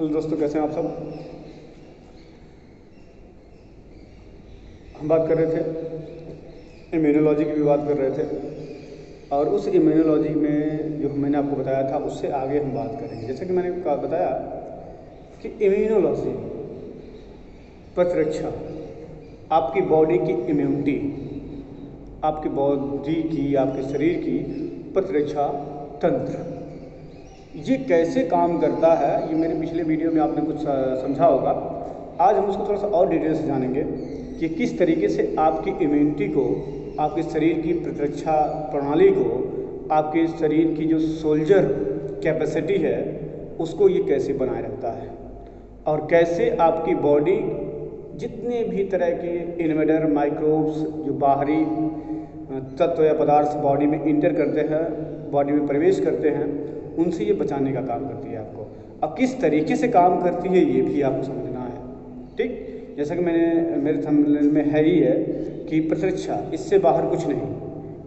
Hello दोस्तों, कैसे हैं आप सब। हम बात कर रहे थे इम्यूनोलॉजी की भी बात कर रहे थे, और उस इम्यूनोलॉजी में जो मैंने आपको बताया था उससे आगे हम बात करेंगे। जैसे कि मैंने बताया कि इम्यूनोलॉजी प्रतिरक्षा, आपकी बॉडी की इम्यूनिटी, आपकी बॉडी की, आपके शरीर की प्रतिरक्षा तंत्र, ये कैसे काम करता है। ये मेरे पिछले वीडियो में आपने कुछ समझा होगा। आज हम उसको थोड़ा सा और डिटेल से जानेंगे कि किस तरीके से आपकी इम्यूनिटी को, आपके शरीर की प्रतिरक्षा प्रणाली को, आपके शरीर की जो सोल्जर कैपेसिटी है उसको ये कैसे बनाए रखता है, और कैसे आपकी बॉडी जितने भी तरह के इन्वेडर माइक्रोब्स जो बाहरी तत्व या पदार्थ बॉडी में इंटर करते हैं, बॉडी में प्रवेश करते हैं, उनसे ये बचाने का काम करती है आपको। अब किस तरीके से काम करती है ये भी आपको समझना है, ठीक। जैसा कि मेरे थंबनेल में है ही है कि प्रतिरक्षा, इससे बाहर कुछ नहीं।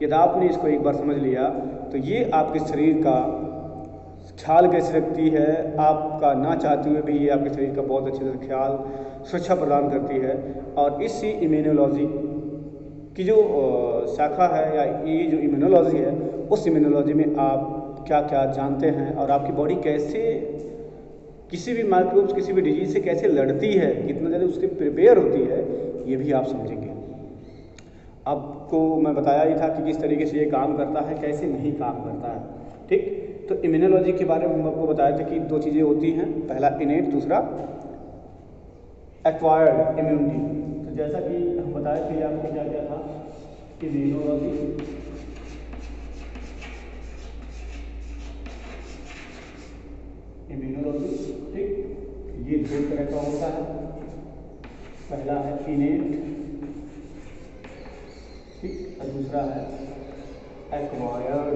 यदि आपने इसको एक बार समझ लिया तो ये आपके शरीर का ख्याल कैसे रखती है, आपका ना चाहते हुए भी ये आपके शरीर का बहुत अच्छे से ख्याल, सुरक्षा प्रदान करती है। और इसी इम्यूनोलॉजी की जो शाखा है, या ये जो इम्यूनोलॉजी है, उस इम्यूनोलॉजी में आप क्या क्या जानते हैं, और आपकी बॉडी कैसे किसी भी माइक्रोब्स, किसी भी डिजीज से कैसे लड़ती है, कितना ज़्यादा उसके प्रिपेयर होती है, ये भी आप समझेंगे। आपको मैं बताया ही था कि किस तरीके से ये काम करता है, कैसे नहीं काम करता है, ठीक। तो इम्यूनोलॉजी के बारे में हम आपको बताया था कि दो चीज़ें होती हैं, पहला इनेट, दूसरा एक्वायर्ड इम्यूनिटी। तो जैसा कि हम बताए थे आपको क्या क्या था, इम्यूनोलॉजी, ठीक। ये दो तरह का होता है, पहला है इनेट, ठीक, और दूसरा है एक्वायर्ड,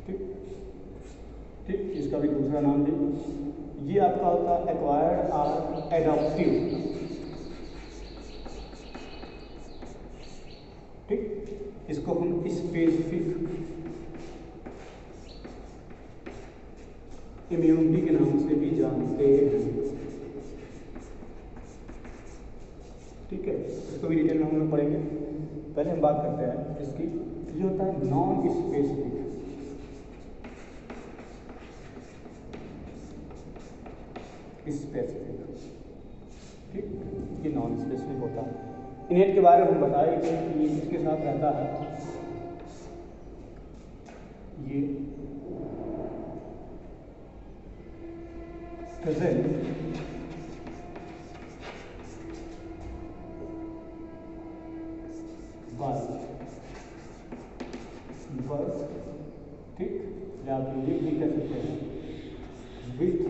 ठीक। इसका भी दूसरा नाम भी ये आपका होता है एक्वायर्ड और एडॉप्टिव, ठीक। इसको हम स्पेसिफिक इम्यूनिटी के नाम से भी जानते हैं, ठीक है। इसको भी डिटेल में हम लोग पढ़ेंगे। पहले हम बात करते हैं इसकी, ये होता है नॉन स्पेसिफिक, ठीक, ये नॉन स्पेसिफिक होता है। इनेट के बारे में हम बताए थे कि ये किसके साथ रहता है, ये प्रेजेंट बर्थ, ठीक, या आप ये भी कह सकते हैं विथ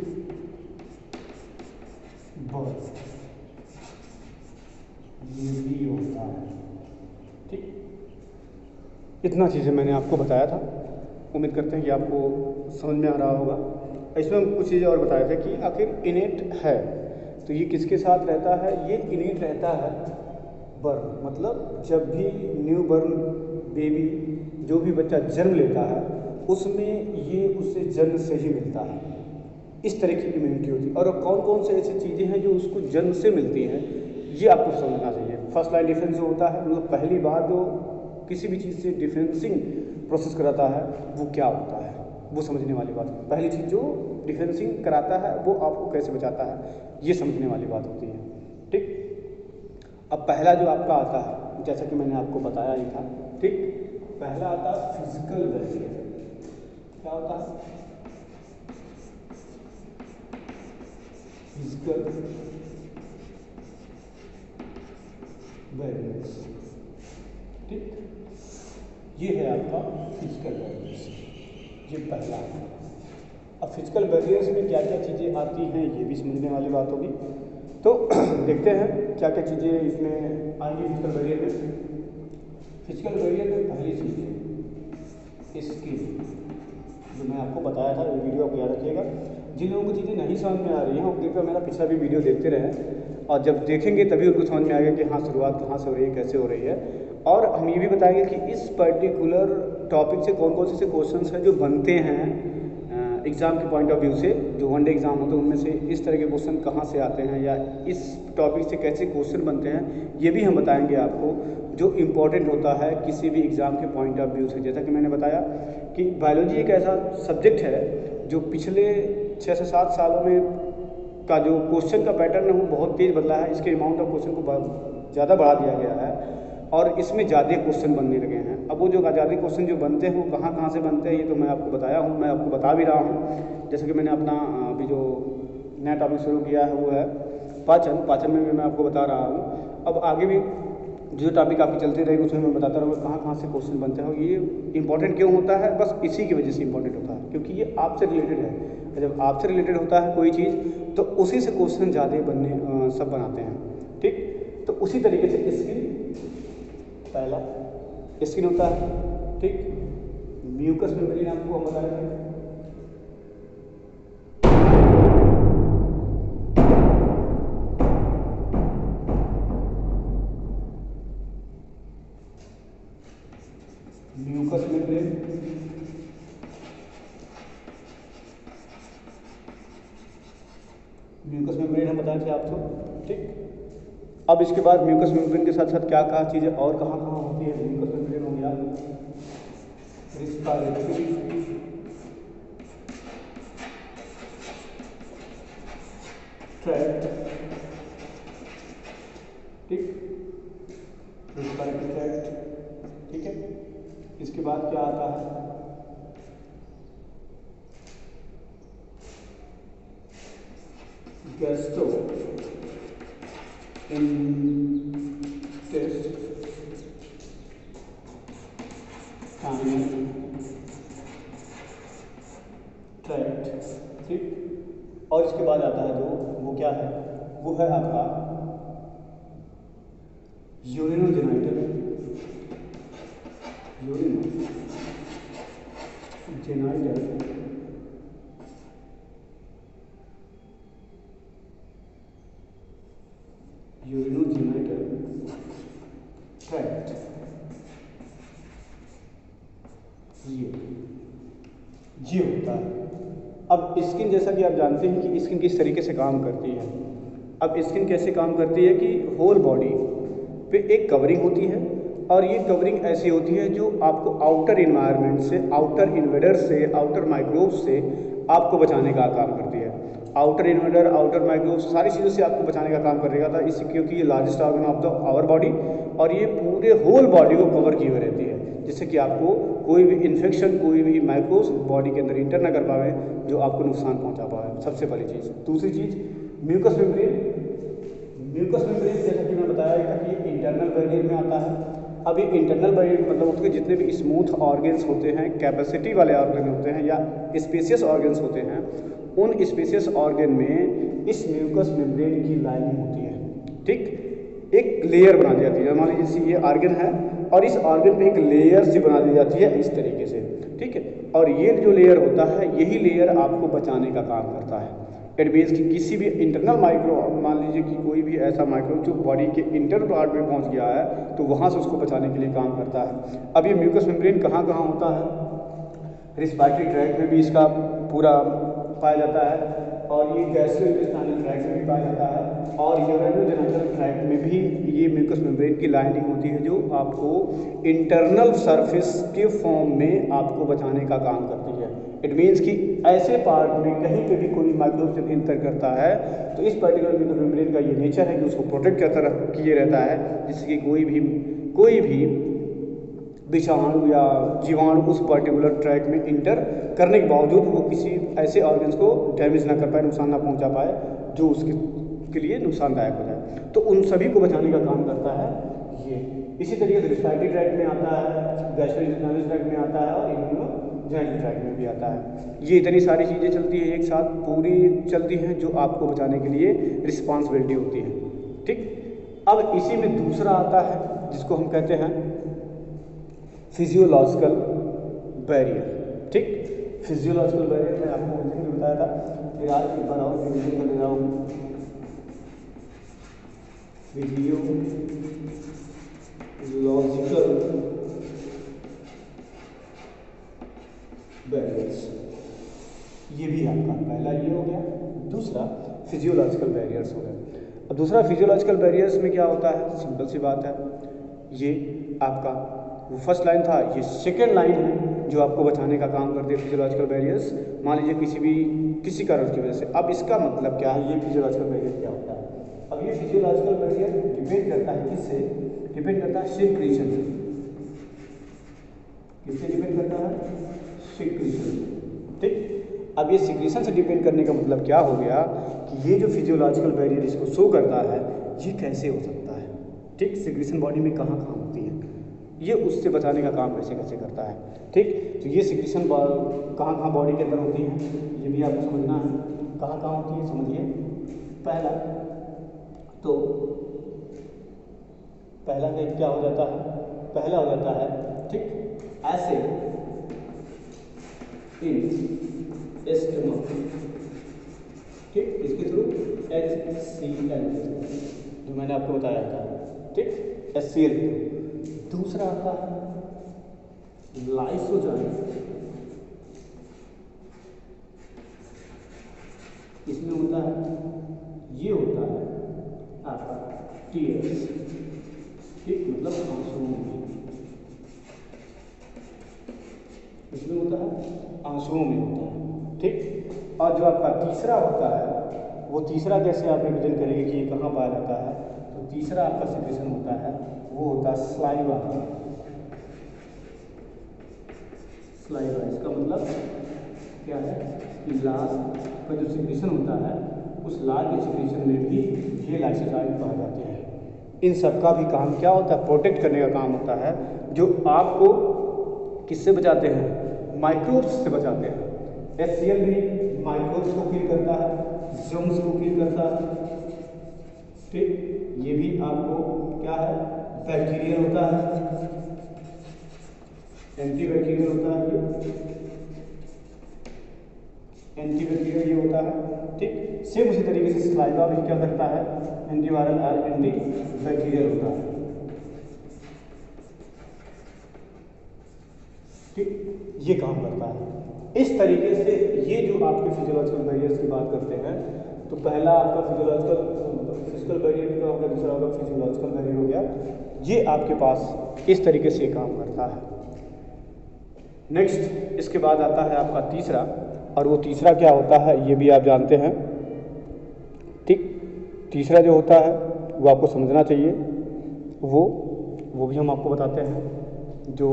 बर्थ, ये भी होता है, ठीक। इतना चीज़ें मैंने आपको बताया था, उम्मीद करते हैं कि आपको समझ में आ रहा होगा। इसमें हम कुछ चीज़ें और बताए थे कि आखिर इनेट है तो ये किसके साथ रहता है। ये इनेट रहता है बर्न, मतलब जब भी न्यू बर्न बेबी, जो भी बच्चा जन्म लेता है, उसमें ये उससे जन्म से ही मिलता है। इस तरह की इम्यूनिटी होती है। और कौन कौन से ऐसी चीज़ें हैं जो उसको जन्म से मिलती हैं, ये आपको समझना चाहिए। फर्स्ट लाइन डिफेंस जो होता है, मतलब पहली बार जो किसी भी चीज़ से डिफेंसिंग प्रोसेस कराता है वो क्या होता है, वो समझने वाली बात है। पहली चीज़ जो डिफेंसिंग कराता है वो आपको कैसे बचाता है, ये समझने वाली बात होती है, ठीक। अब पहला जो आपका आता है, जैसा कि मैंने आपको बताया ही था, ठीक, पहला आता है फिजिकल बैरियर। क्या होता है फिजिकल बैरियर, ठीक। ये है आपका फिजिकल बैरियर्स, ये पहला है। अब फिजिकल बैरियर्स में क्या क्या चीज़ें आती हैं ये भी समझने वाली बात होगी। तो देखते हैं क्या क्या चीज़ें इसमें आएंगी फिजिकल बैरियर में। फिजिकल बैरियर में पहली चीज़ है स्किन, जो मैं आपको बताया था, वीडियो को याद रखिएगा। जिन लोगों को चीज़ें नहीं समझ में आ रही हैं वो कृपया मेरा पिछला भी वीडियो देखते रहें, और जब देखेंगे तभी उनको समझ में आएगा कि हाँ शुरुआत कहाँ से हो रही है, कैसे हो रही है। और हम ये भी बताएंगे कि इस पर्टिकुलर टॉपिक से कौन कौन से क्वेश्चंस हैं जो बनते हैं एग्ज़ाम के पॉइंट ऑफ व्यू से जो वनडे एग्ज़ाम होते हैं उनमें से इस तरह के क्वेश्चन कहाँ से आते हैं या इस टॉपिक से कैसे क्वेश्चन बनते हैं, ये भी हम बताएंगे आपको, जो इम्पोर्टेंट होता है किसी भी एग्ज़ाम के पॉइंट ऑफ व्यू से। जैसा कि मैंने बताया कि बायोलॉजी एक ऐसा सब्जेक्ट है जो पिछले 6 से 7 सालों में का जो क्वेश्चन का पैटर्न है वो बहुत तेज़ बदला है। इसके अमाउंट ऑफ क्वेश्चन को ज़्यादा बढ़ा दिया गया है और इसमें ज़्यादा क्वेश्चन बनने लगे हैं। अब वो जो ज़्यादा क्वेश्चन जो बनते हैं वो कहाँ कहाँ से बनते हैं ये तो मैं आपको बताया हूँ, मैं आपको बता भी रहा हूँ। जैसे कि मैंने अपना अभी जो नया टॉपिक शुरू किया है वो है पाचन में भी मैं आपको बता रहा हूँ। अब आगे भी जो टॉपिक आपकी चलती रहेगी उसमें मैं बताता रहूँगा कहाँ कहाँ से क्वेश्चन बनते हैं। ये इंपॉर्टेंट क्यों होता है, बस इसी की वजह से इंपॉर्टेंट होता है क्योंकि ये आपसे रिलेटेड है। जब आपसे रिलेटेड होता है कोई चीज़ तो उसी से क्वेश्चन ज़्यादा बनने सब बनाते हैं। ठीक, तो उसी तरीके से स्किन, पहला स्किन होता है, ठीक, म्यूकस मेम्ब्रेन आपको हम बताएंगे, म्यूकस मेम्ब्रेन, म्यूकस मेम्ब्रेन हम बताए थे आपको। ठीक, अब इसके बाद म्यूकस मेम्ब्रेन के साथ साथ क्या क्या चीज़ें और कहाँ कहाँ होती है। म्यूकस मेम्ब्रेन हो गया रिस्पायरेटरी ट्रैक्ट, ठीक, रिस्पायरेटरी ट्रैक्ट, ठीक है। इसके बाद क्या आता है, गैस्ट्रो ट्रैक्ट, ठीक। और इसके बाद आता है जो वो क्या है, वो है आपका यूरिनोजेनाइटल, यूरिनोजेनाइटल ट्रैक्ट, ये होता है। अब स्किन, जैसा कि आप जानते हैं कि स्किन किस तरीके से काम करती है। अब स्किन कैसे काम करती है कि होल बॉडी पे एक कवरिंग होती है और ये कवरिंग ऐसी होती है जो आपको आउटर इन्वायरमेंट से, आउटर इन्वेडर से, आउटर माइक्रोब से आपको बचाने का काम करती है। आउटर इन्वेडर, आउटर माइक्रोब, सारी चीज़ों से आपको बचाने का काम करेगा था इस, क्योंकि ये largest organ of the our body और ये पूरे होल बॉडी को कवर किए हुए रहती है, जिससे कि आपको कोई भी इन्फेक्शन, कोई भी माइक्रोब्स बॉडी के अंदर इंटर ना कर पाए जो आपको नुकसान पहुंचा पाए। सबसे पहली चीज़। दूसरी चीज़ म्यूकस मेम्ब्रेन। म्यूकस मेम्ब्रेन जैसा कि मैं बताया था कि इंटरनल बैरियर में आता है। अब ये इंटरनल बैरियर मतलब उसके जितने भी स्मूथ ऑर्गन्स होते हैं, कैपेसिटी वाले ऑर्गन होते हैं या स्पेशियस ऑर्गन्स होते हैं, उन स्पेशियस ऑर्गन में इस म्यूकस मेम्ब्रेन की लाइनिंग होती है। ठीक, एक लेयर बना दी जाती है। मान लीजिए जैसे ये ऑर्गन है और इस ऑर्गन पे एक लेयर सी बना दी जाती है इस तरीके से, ठीक है। और ये जो लेयर होता है यही लेयर आपको बचाने का काम करता है। इट मीन्स कि किसी भी इंटरनल माइक्रो, मान लीजिए कि कोई भी ऐसा माइक्रोब जो बॉडी के इंटरनल पार्ट में पहुंच गया है तो वहाँ से उसको बचाने के लिए काम करता है। अब ये म्यूकस मेम्ब्रेन कहाँ कहाँ होता है, रिस्पायरेटरी ट्रैक्ट में भी इसका पूरा पाया जाता है और ये गैस्ट्रोइंटेस्टाइनल ट्रैक्ट में भी पाया जाता है और यूरिनोजेनिटल ट्रैक्ट में भी ये म्यूकस मेम्ब्रेन की लाइनिंग होती है जो आपको इंटरनल सरफेस के फॉर्म में आपको बचाने का काम करती है। इट मीन्स कि ऐसे पार्ट में कहीं पे भी कोई माइक्रोब जब इंटर करता है तो इस पर्टिकुलर म्यूकस मेम्ब्रेन का ये नेचर है कि उसको प्रोटेक्ट करता किए रहता है, जिससे कि कोई भी विषाणु या जीवाणु उस पर्टिकुलर ट्रैक में इंटर करने के बावजूद वो किसी ऐसे ऑर्गन्स को डैमेज ना कर पाए, नुकसान ना पहुंचा पाए जो उसके लिए नुकसानदायक हो जाए। तो उन सभी को बचाने का काम करता है ये। इसी तरीके से रिस्पायरेटरी ट्रैक्ट में आता है, गैस्ट्रोइंटेस्टाइनल ट्रैक्ट में आता है और इम्यूनोजेनिटल ट्रैक्ट में भी आता है। ये इतनी सारी चीज़ें चलती है एक साथ, पूरी चलती हैं जो आपको बचाने के लिए रिस्पॉन्सिबिलिटी होती है। ठीक, अब इसी में दूसरा आता है जिसको हम कहते हैं फिजियोलॉजिकल बैरियर। ठीक, फिजियोलॉजिकल बैरियर में आपको उस दिन भी बताया था, फिर आज एक बार और रिवीजन कर रहा हूँ। फिजियोलॉजिकल बैरियर्स, ये भी आपका पहला ये हो गया। दूसरा फिजियोलॉजिकल बैरियर्स हो गए। अब दूसरा फिजियोलॉजिकल बैरियर्स में क्या होता है, सिंपल सी बात है, ये आपका वो फर्स्ट लाइन था, ये सेकेंड लाइन है जो आपको बचाने का काम करते हैं फिजियोलॉजिकल बैरियर्स। मान लीजिए किसी कारण की वजह से, अब इसका मतलब क्या है, ये फिजियोलॉजिकल बैरियर क्या होता है। अब ये फिजियोलॉजिकल बैरियर डिपेंड करता है किससे, डिपेंड करता है सिक्रीशन से। किससे डिपेंड करता है, सिक्रीशन से। ठीक, अब ये सिक्रीशन से डिपेंड करने का मतलब क्या हो गया कि ये जो फिजियोलॉजिकल बैरियर इसको शो करता है, ये कैसे हो सकता है। ठीक, सिक्रीशन बॉडी में कहाँ कहाँ होती है, ये उससे बचाने का काम कैसे कैसे करता है। ठीक, तो ये सिक्रीशन कहाँ कहाँ बॉडी के अंदर होती है, ये भी आपको समझना है। कहाँ कहाँ होती है समझिए। पहला तो पहला क्या हो जाता है, पहला हो जाता है ठीक एसिड इन स्टमक। ठीक, इसके थ्रू HCl जो मैंने आपको बताया था। ठीक, HCl। दूसरा आता है लाइसोजाइम, इसमें होता है, ये होता है आपका टीयर्स। ठीक, मतलब आंसुओं में, इसमें होता है आंसुओं में होता है। ठीक, और जो आपका तीसरा होता है, वो तीसरा कैसे आप रिप्रेजेंट करेंगे कि ये कहाँ पाया जाता है, तो तीसरा आपका सिक्रेशन होता है, वो होता है स्लाइवा। स्लाइवा इसका मतलब क्या है कि लाल का जो सिक्रेशन होता है, उस लाल के सिक्रेशन में भी ये लाइसोजाइम पाए जाते हैं। इन सब का भी काम क्या होता है, प्रोटेक्ट करने का काम होता है, जो आपको किससे बचाते हैं, माइक्रोब्स से बचाते हैं। HCl भी माइक्रोब्स को किल करता है, जर्म्स को किल करता है। ठीक, ये भी आपको क्या है, बैक्टीरियल होता है, एंटी बैक्टीरियल होता है, एंटी बैक्टीरियल ये होता है। ठीक, सेम उसी तरीके से स्लाइवा भी क्या करता है, एंटीवायरल और एंटी बैक्टीरियल होता है। ठीक, ये काम करता है। इस तरीके से ये जो आपके फिजियोलॉजिकल बैरियर्स की बात करते हैं, तो पहला आपका फिजिकल बैरियर का हो गया, दूसरा होगा फिजियोलॉजिकल बैरियर हो गया। ये आपके पास इस तरीके से काम करता है। नेक्स्ट इसके बाद आता है आपका तीसरा, और वो तीसरा क्या होता है ये भी आप जानते हैं। ठीक, तीसरा जो होता है वो आपको समझना चाहिए, वो भी हम आपको बताते हैं। जो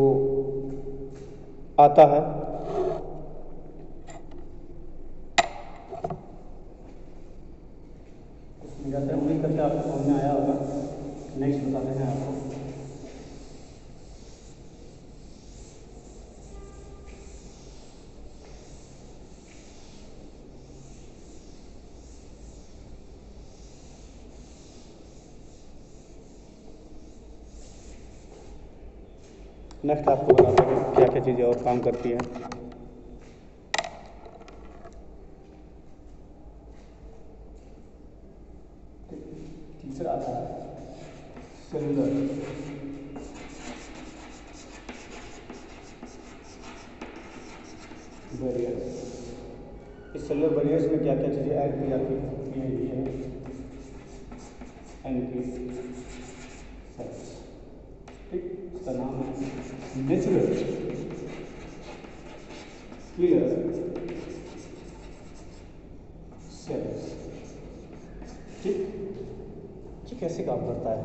आता है उम्मीद करते आपको समझ में आया होगा। नेक्स्ट बताते हैं आपको। नेक्स्ट आपको बताते हैं क्या क्या चीज़ें और काम करती हैं। तीसरा आता है सेलुलर बैरियर्स। इस सेलुलर बैरियर्स में क्या क्या चीज़ें ऐड की जाती हैं, ये है एंटी सेल्स। ठीक, इसका नाम है नेचुरल किलर सेल्स। ठीक, ये कैसे काम करता है,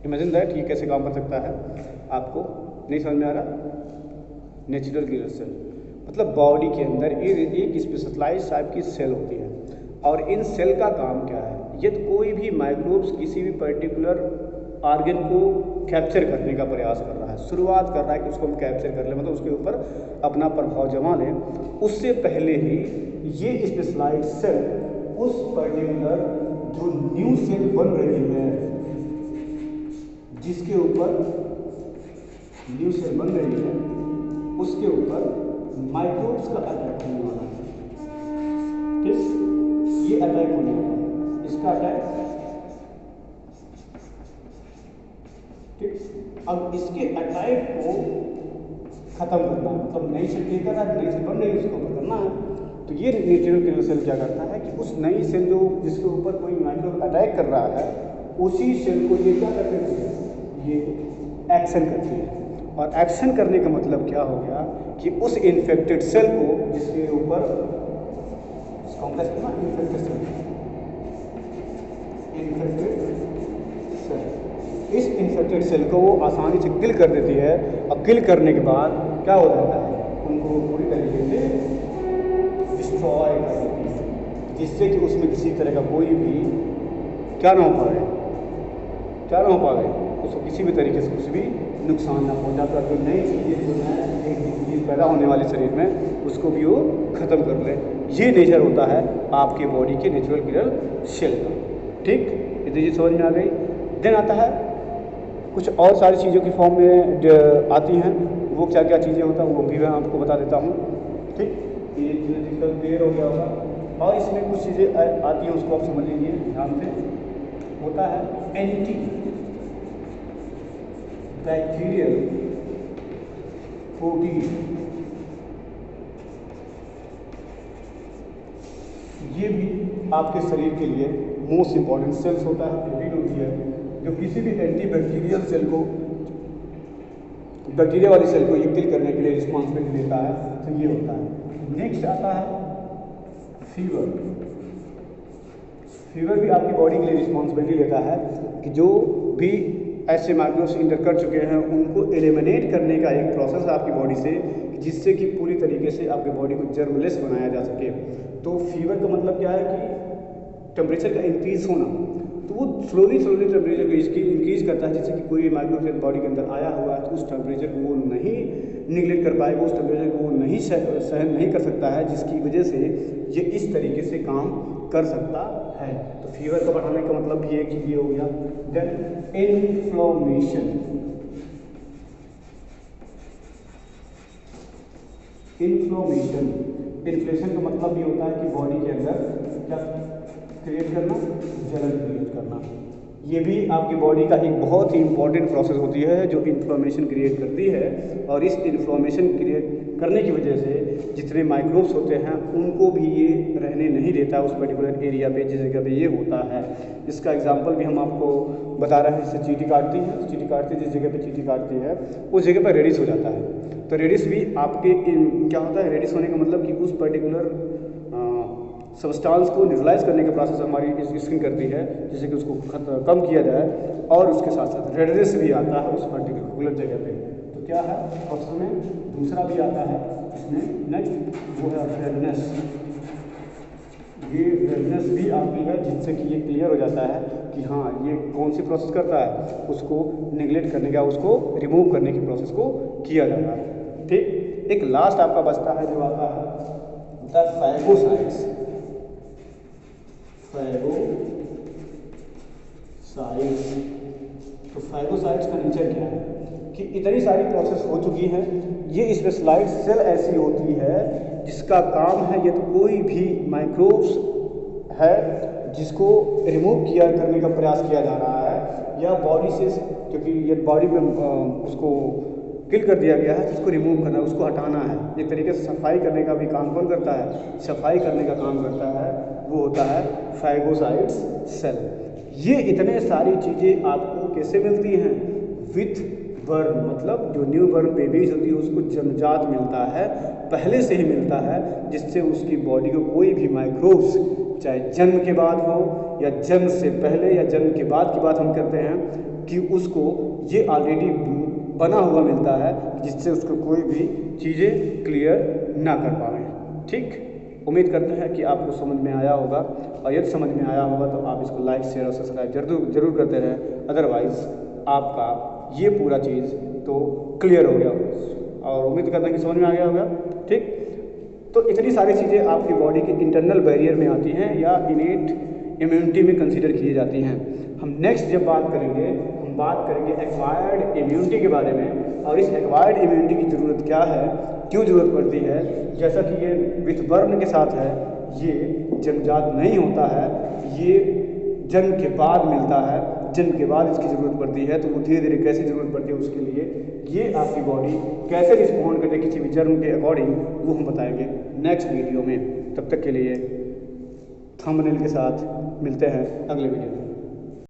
इमेजिन दैट, ये कैसे काम कर सकता है, आपको नहीं समझ में आ रहा। नेचुरल किलर सेल मतलब बॉडी के अंदर एक स्पेशलाइज्ड टाइप की सेल होती है, और इन सेल का काम क्या है, यदि कोई भी माइक्रोब्स किसी भी पर्टिकुलर ऑर्गन को कैप्चर करने का प्रयास कर रहा है, शुरुआत कर रहा है कि उसको हम कैप्चर कर लें, मतलब उसके ऊपर अपना प्रभाव जमा लें, उससे पहले ही ये स्पेशलाइज्ड सेल उस पर्टिकुलर जो न्यू सेल बन रही है, जिसके ऊपर न्यू सेल बन रही है, उसके ऊपर माइक्रोब्स का अटैक होने वाला है। ठीक, ये अटैक होने वाला है, इसका अटैक। ठीक, अब इसके अटैक को खत्म करना है, मतलब नई सेल लेकर नई सेल बन रही है, उसको करना है। तो ये नेचुरल किलर सेल क्या करता है कि उस नई सेल जो जिसके ऊपर कोई माइक्रोब अटैक कर रहा है उसी सेल को ये क्या कर देती है, ये एक्शन करती है। और एक्शन करने का मतलब क्या हो गया कि उस इन्फेक्टेड सेल को जिसके ऊपर कॉम्प्लेक्स ना इन्फेक्टेड सेल, इस इन्फेक्टेड सेल को वो आसानी से किल कर देती है। और किल करने के बाद क्या हो जाता है, उनको पूरी तरीके से डिस्ट्रॉय कर देती है, जिससे कि उसमें किसी तरह का कोई भी क्या ना हो पाए, उसको किसी भी तरीके से कुछ भी नुकसान ना पहुंचाता। तो नई चीज़ें जो है एक चीज़ पैदा होने वाले शरीर में उसको भी वो ख़त्म कर ले। ये नेचर होता है आपके बॉडी के नेचुरल किलर सेल का। ठीक, इतनी चीज़ समझ में आ गई। देन आता है कुछ और सारी चीज़ों की फॉर्म में आती हैं, वो क्या क्या चीज़ें होता है वो भी मैं आपको बता देता हूँ। ठीक, ये क्लियर हो गया होगा। और इसमें कुछ चीज़ें आती हैं उसको आप समझ लीजिए ध्यान से। होता है एंटी बैक्टीरियल प्रोटीन, ये भी आपके शरीर के लिए मोस्ट इम्पॉर्टेंट सेल्स होता है, प्रोटीन होती है जो किसी भी एंटी बैक्टीरियल सेल को, बैक्टीरिया वाली सेल को ये किल करने के लिए रिस्पॉन्सिबिलिटी देता है। तो ये होता है। नेक्स्ट आता है फीवर। फीवर भी आपकी बॉडी के लिए रिस्पॉन्सिबिलिटी लेता है कि जो भी ऐसे माइक्रोब्स इंटर कर चुके हैं उनको एलिमिनेट करने का एक प्रोसेस है आपकी बॉडी से, जिससे कि पूरी तरीके से आपकी बॉडी को जर्मलेस बनाया जा सके। तो फीवर का मतलब क्या है कि टेम्परेचर का इंक्रीज़ होना, तो वो स्लोली टेम्परेचर को इंक्रीज़ करता है, जिससे कि कोई माइक्रोब बॉडी के अंदर आया हुआ है तो उस टेम्परेचर को वो नहीं निगलेक्ट कर पाएगा, उस टेम्परेचर को वो नहीं सहन नहीं कर सकता है, जिसकी वजह से ये इस तरीके से काम कर सकता है। तो फीवर का बढ़ाने का मतलब ये कि ये हो गया। देन इन्फ्लेमेशन, इन्फ्लेमेशन का मतलब ये होता है कि बॉडी के अंदर क्या क्रिएट करना, जलन क्रिएट करना। ये भी आपकी बॉडी का एक बहुत ही इंपॉर्टेंट प्रोसेस होती है जो इन्फ्लेमेशन क्रिएट करती है। और इस इन्फ्लेमेशन क्रिएट करने की वजह से जितने माइक्रोब्स होते हैं उनको भी ये रहने नहीं देता उस पर्टिकुलर एरिया पे जिस जगह पे ये होता है। इसका एग्जांपल भी हम आपको बता रहे हैं। जैसे चींटी काटती है, चींटी काटती जिस जगह पे चींटी काटती है उस जगह पर रेडिस हो जाता है। तो रेडिस भी आपके क्या होता है, रेडिस होने का मतलब कि उस पर्टिकुलर सब्सटेंस को न्यूट्रलाइज करने का प्रोसेस हमारी स्किन करती है, जिससे कि उसको कम किया जाए। और उसके साथ साथ रेडनेस भी आता है उस पर्टिकुलर जगह पे। तो क्या है प्रोसेस में दूसरा भी आता है इसमें नेक्स्ट, वो है रेडनेस। ये रेडनेस भी आती है जिससे कि ये क्लियर हो जाता है कि हाँ ये कौन सी प्रोसेस करता है, उसको निगलेक्ट करने का, उसको रिमूव करने की प्रोसेस को किया जाता है। ठीक, एक लास्ट आपका बचता है जो आता है द फैगोसाइट्स। तो फैगोसाइट्स का नेचर क्या है कि इतनी सारी प्रोसेस हो चुकी हैं। ये स्पेशलाइज्ड सेल ऐसी होती है जिसका काम है यदि कोई भी माइक्रोब्स है जिसको रिमूव किया करने का प्रयास किया जा रहा है या बॉडी से, क्योंकि यदि बॉडी में उसको किल कर दिया गया है तो उसको रिमूव करना है, उसको हटाना है। एक तरीके से सफाई करने का भी काम कौन करता है, सफाई करने का काम करता है, वो होता है फैगोसाइट्स सेल। ये इतने सारी चीज़ें आपको कैसे मिलती हैं, विथ बर्न, मतलब जो न्यू बर्न बेबीज होती है उसको जन्मजात मिलता है, पहले से ही मिलता है, जिससे उसकी बॉडी को कोई भी माइक्रोब्स चाहे जन्म के बाद हो या जन्म से पहले या जन्म के बाद की बात हम करते हैं कि उसको ये ऑलरेडी बना हुआ मिलता है, जिससे उसको कोई भी चीज़ें क्लियर ना कर पाए। ठीक, उम्मीद करते हैं कि आपको समझ में आया होगा, और यदि समझ में आया होगा तो आप इसको लाइक शेयर और सब्सक्राइब जरूर करते रहें। अदरवाइज़ आपका ये पूरा चीज़ तो क्लियर हो गया और उम्मीद करते हैं कि समझ में आ गया होगा। ठीक, तो इतनी सारी चीज़ें आपकी बॉडी के इंटरनल बैरियर में आती हैं या इनेट इम्यूनिटी में कंसीडर की जाती हैं। हम नेक्स्ट जब बात करेंगे एक्वायर्ड इम्यूनिटी के बारे में, और इस एक्वायर्ड इम्यूनिटी की ज़रूरत क्या है, क्यों ज़रूरत पड़ती है। जैसा कि ये विथ बर्न के साथ है, ये जन्मजात नहीं होता है, ये जन्म के बाद मिलता है, जन्म के बाद इसकी ज़रूरत पड़ती है, तो वो धीरे धीरे कैसे ज़रूरत पड़ती है उसके लिए ये आपकी बॉडी कैसे रिस्पॉन्ड करे किसी भी जर्म के अकॉर्डिंग, वो हम बताएंगे नेक्स्ट वीडियो में। तब तक के लिए थंबनेल के साथ मिलते हैं अगले वीडियो में।